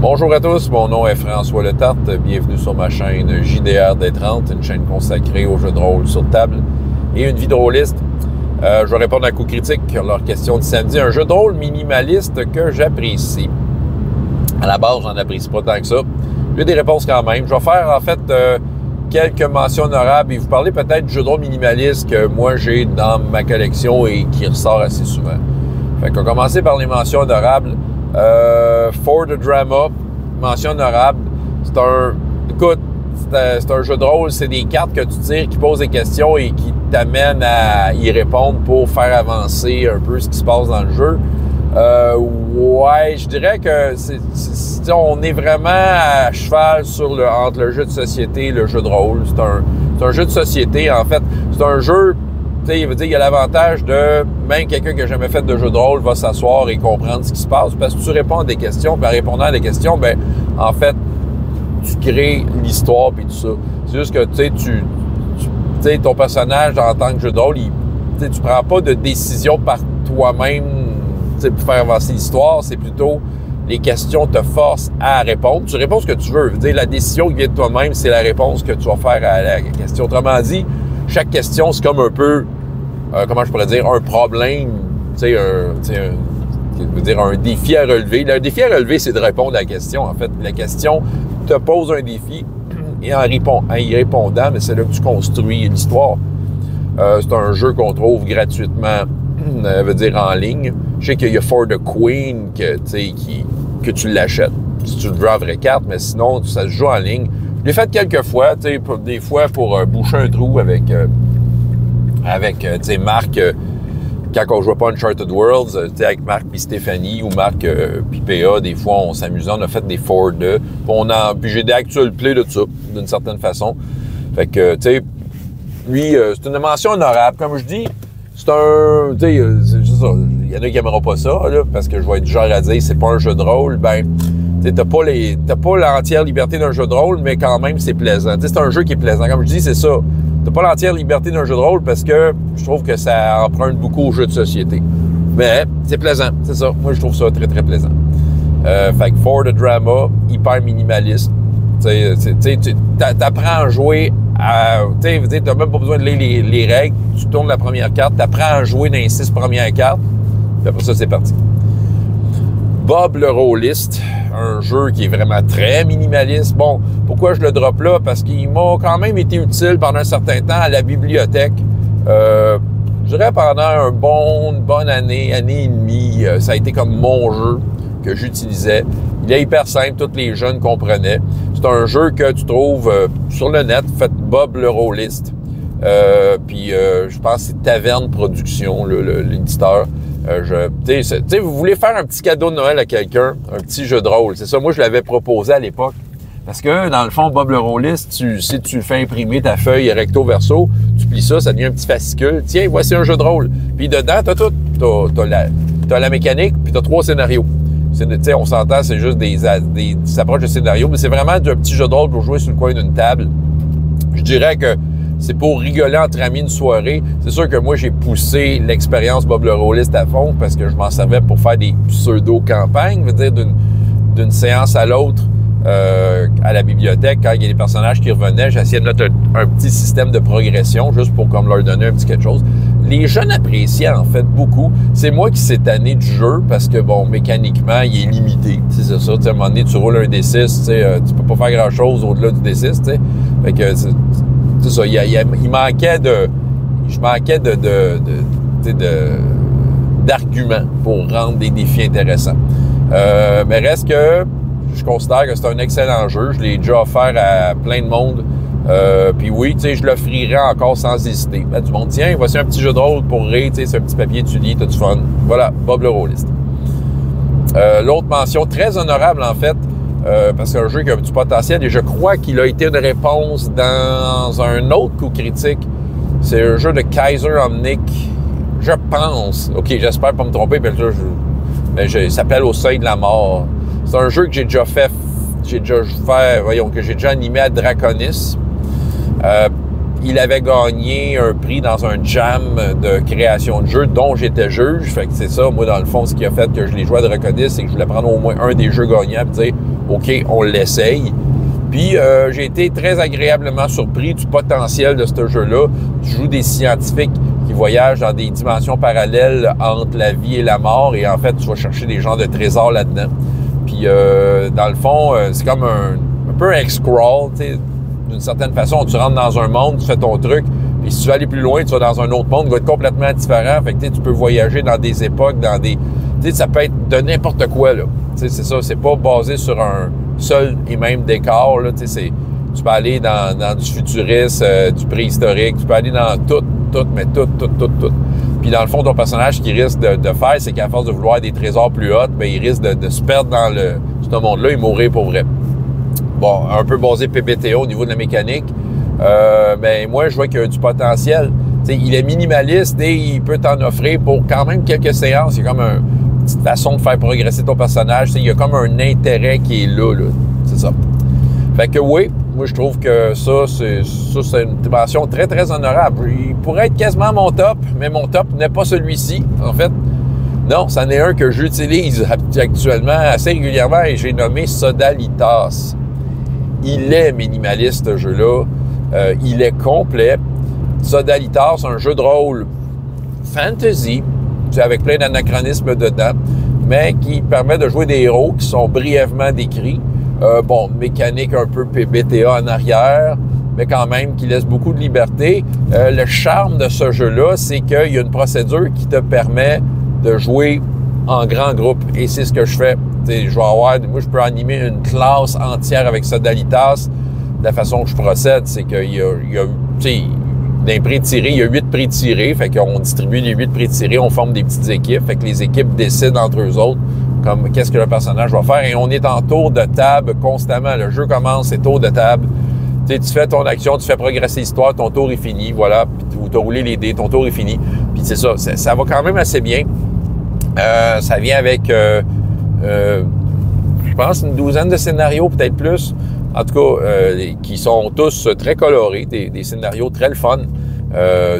Bonjour à tous, mon nom est François Letarte. Bienvenue sur ma chaîne JDR D30, une chaîne consacrée aux jeux de rôle sur table et une vie de rôliste. Je vais répondre à coup critique sur leur question de samedi. Un jeu de rôle minimaliste que j'apprécie. À la base, j'en apprécie pas tant que ça. J'ai des réponses quand même. Je vais faire en fait quelques mentions honorables et vous parler peut-être du jeu de rôle minimaliste que moi j'ai dans ma collection et qui ressort assez souvent. Fait qu'on va commencer par les mentions honorables. For the Drama, mention honorable, c'est un jeu de rôle, c'est des cartes que tu tires qui posent des questions et qui t'amènent à y répondre pour faire avancer un peu ce qui se passe dans le jeu. Ouais, je dirais que on est vraiment à cheval entre le jeu de société et le jeu de rôle. C'est un jeu de société, en fait. C'est un jeu, il y a l'avantage de même quelqu'un qui n'a jamais fait de jeu de rôle va s'asseoir et comprendre ce qui se passe parce que tu réponds à des questions, puis en répondant à des questions, ben en fait, tu crées l'histoire puis tout ça. C'est juste que tu ton personnage en tant que jeu de rôle, tu prends pas de décision par toi-même pour faire avancer l'histoire, c'est plutôt les questions te forcent à répondre. Tu réponds ce que tu veux. La décision qui vient de toi-même, c'est la réponse que tu vas faire à la question. Autrement dit, chaque question, c'est comme un peu, comment je pourrais dire, un problème, un défi à relever. Le défi à relever, c'est de répondre à la question. En fait, la question te pose un défi et en y répondant, mais c'est là que tu construis une histoire. C'est un jeu qu'on trouve gratuitement, en ligne. Je sais qu'il y a For the Queen que tu l'achètes si tu le veux en vraie carte, mais sinon, ça se joue en ligne. Je l'ai fait quelques fois, des fois pour boucher un trou avec Marc, quand on jouait pas Uncharted Worlds, avec Marc puis Stéphanie ou Marc puis PA, des fois on s'amusait, on a fait des For the, puis j'ai des actual plays de ça, d'une certaine façon. Fait que, lui, c'est une mention honorable, comme je dis. C'est un, c'est juste ça. Il y en a qui n'aimeront pas ça, là, parce que je vais être du genre à dire c'est pas un jeu de rôle. Ben, t'as pas l'entière liberté d'un jeu de rôle, mais quand même, c'est plaisant. C'est un jeu qui est plaisant. Comme je dis, c'est ça. T'as pas l'entière liberté d'un jeu de rôle parce que je trouve que ça emprunte beaucoup aux jeux de société. Mais c'est plaisant, c'est ça. Moi, je trouve ça très, très plaisant. Fait que For the Drama, hyper minimaliste. T'apprends à jouer t'as même pas besoin de lire les règles. Tu tournes la première carte, t'apprends à jouer dans les 6 premières cartes. Puis après ça, c'est parti. Bob le Rôliste, un jeu qui est vraiment très minimaliste. Bon, pourquoi je le drop là? Parce qu'il m'a quand même été utile pendant un certain temps à la bibliothèque. Je dirais pendant une bonne année et demie, ça a été comme mon jeu que j'utilisais. Il est hyper simple, tous les jeunes comprenaient. C'est un jeu que tu trouves sur le net, fait Bob le Rôliste. Puis je pense que c'est Taverne Production, l'éditeur. Vous voulez faire un petit cadeau de Noël à quelqu'un, un petit jeu de rôle, c'est ça. Moi, je l'avais proposé à l'époque. Parce que, dans le fond, Bob le Rôliste, si tu fais imprimer ta feuille recto verso, tu plies ça devient un petit fascicule. Tiens, voici un jeu de rôle. Puis dedans, t'as tout. T'as la mécanique, puis t'as 3 scénarios. On s'entend, c'est juste des approches de scénario, mais c'est vraiment un petit jeu de rôle pour jouer sur le coin d'une table. Je dirais que c'est pour rigoler entre amis une soirée. C'est sûr que moi, j'ai poussé l'expérience Bob le Rôliste à fond parce que je m'en servais pour faire des pseudo-campagnes, d'une séance à l'autre à la bibliothèque. Quand il y a des personnages qui revenaient, j'essayais de mettre un petit système de progression juste pour comme leur donner un petit quelque chose. Les jeunes appréciaient en fait beaucoup. C'est moi qui s'est tanné du jeu parce que, bon, mécaniquement, il est limité. C'est ça. À un moment donné, tu roules un D6, tu peux pas faire grand-chose au-delà du D6. T'sais. Fait que, c'est ça. Il manquait je manquais d'arguments pour rendre des défis intéressants. Mais reste que je considère que c'est un excellent jeu. Je l'ai déjà offert à plein de monde. Puis oui, je l'offrirais encore sans hésiter. Du monde, tiens, voici un petit jeu de rôle pour rire, c'est un petit papier, tu lis, t'as du fun. Voilà, Bob le Rôliste. L'autre mention, très honorable en fait, parce que c'est un jeu qui a du potentiel et je crois qu'il a été une réponse dans un autre coup critique. C'est un jeu de Kaiser Omnic, je pense. OK, j'espère pas me tromper, mais il s'appelle Au seuil de la mort. C'est un jeu que j'ai déjà animé à Draconis. Il avait gagné un prix dans un jam de création de jeu dont j'étais juge. Fait que c'est ça, moi, dans le fond, ce qui a fait que je l'ai joué à Draconis, c'est que je voulais prendre au moins un des jeux gagnants et dire OK, on l'essaye. Puis, j'ai été très agréablement surpris du potentiel de ce jeu-là. Tu joues des scientifiques qui voyagent dans des dimensions parallèles entre la vie et la mort. Et en fait, tu vas chercher des genres de trésors là-dedans. Puis, dans le fond, c'est comme un peu un X-Crawl, tu sais, d'une certaine façon. Tu rentres dans un monde, tu fais ton truc. Puis, si tu veux aller plus loin, tu vas dans un autre monde qui va être complètement différent. Fait que, tu peux voyager dans des époques, dans des... Tu sais, ça peut être de n'importe quoi, là. Tu sais, c'est ça. C'est pas basé sur un seul et même décor, là. Tu sais, tu peux aller dans du futuriste, du préhistorique. Tu peux aller dans tout. Puis dans le fond, ton personnage, ce qu'il risque de faire, c'est qu'à force de vouloir des trésors plus hauts, bien, il risque de se perdre dans ce monde-là et mourir pour vrai. Bon, un peu basé PBTA au niveau de la mécanique. Mais moi, je vois qu'il y a du potentiel. T'sais, il est minimaliste et il peut t'en offrir pour quand même quelques séances. Il y a comme une petite façon de faire progresser ton personnage. T'sais, il y a comme un intérêt qui est là. C'est ça. Fait que oui, moi je trouve que ça, c'est une dimension très, très honorable. Il pourrait être quasiment mon top, mais mon top n'est pas celui-ci, en fait. Non, c'en est un que j'utilise actuellement assez régulièrement et j'ai nommé Sodalitas. Il est minimaliste, ce jeu-là. Il est complet. Sodalitas, c'est un jeu de rôle fantasy, avec plein d'anachronismes dedans, mais qui permet de jouer des héros qui sont brièvement décrits. Bon, mécanique un peu PBTA en arrière, mais quand même qui laisse beaucoup de liberté. Le charme de ce jeu-là, c'est qu'il y a une procédure qui te permet de jouer en grand groupe. Et c'est ce que je fais. T'sais, moi, je peux animer une classe entière avec Sodalitas. La façon que je procède, c'est qu'il y a d'un prix tiré, il y a 8 prix tirés. Fait qu'on distribue les 8 prix tirés, on forme des petites équipes. Fait que les équipes décident entre eux autres comme qu'est-ce que le personnage va faire. Et on est en tour de table constamment. Le jeu commence, c'est tour de table. Tu fais ton action, tu fais progresser l'histoire, ton tour est fini, voilà. Puis tu as roulé les dés, ton tour est fini. Puis c'est ça, ça va quand même assez bien. Ça vient avec, je pense, une douzaine de scénarios, peut-être plus. En tout cas, qui sont tous très colorés, des scénarios très le fun.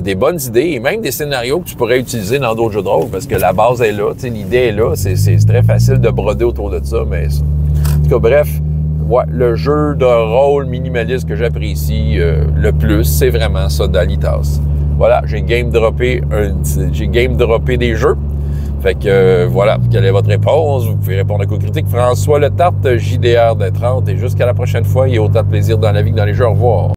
Des bonnes idées et même des scénarios que tu pourrais utiliser dans d'autres jeux de rôle parce que la base est là, l'idée est là, c'est très facile de broder autour de ça, mais en tout cas, bref, ouais, le jeu de rôle minimaliste que j'apprécie le plus, c'est vraiment Sodalitas. Voilà, j'ai game droppé des jeux. Fait que voilà, quelle est votre réponse? Vous pouvez répondre à Coup Critique. François Le Tarte, JDR des 30 et jusqu'à la prochaine fois, il y a autant de plaisir dans la vie que dans les jeux. Au revoir.